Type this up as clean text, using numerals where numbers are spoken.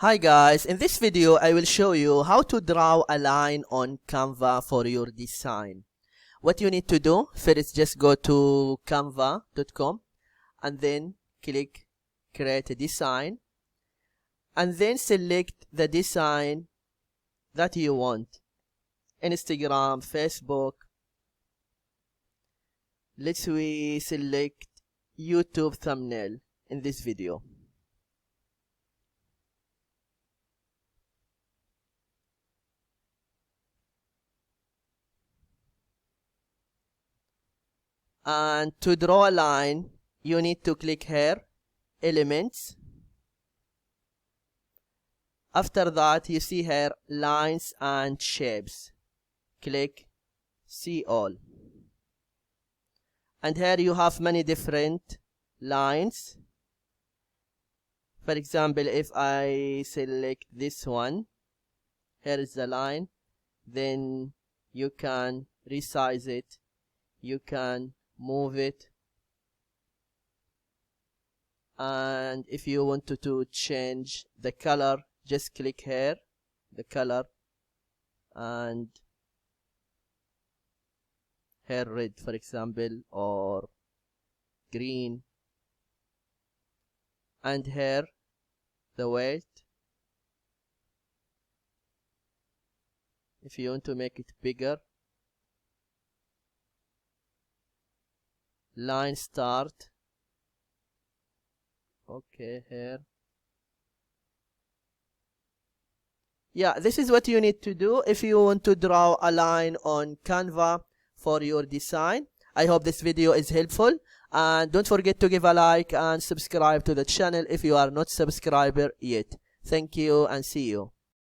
Hi guys, in this video I will show you how to draw a line on Canva for your design. What you need to do, first just go to canva.com and then click create a design and then select the design that you want. Instagram, Facebook. Let's select YouTube thumbnail in this video. And to draw a line, you need to click here, elements. After that, you see here, lines and shapes. Click see all. And here you have many different lines. For example, if I select this one, here is the line, then you can resize it, you can move it, and if you wanted to change the color, just click here, the color, and here red for example, or green, and here the weight. If you want to make it bigger, line start, okay, here. Yeah, this is what you need to do if you want to draw a line on Canva for your design. I hope this video is helpful, and don't forget to give a like and subscribe to the channel if you are not subscriber yet. Thank you and see you.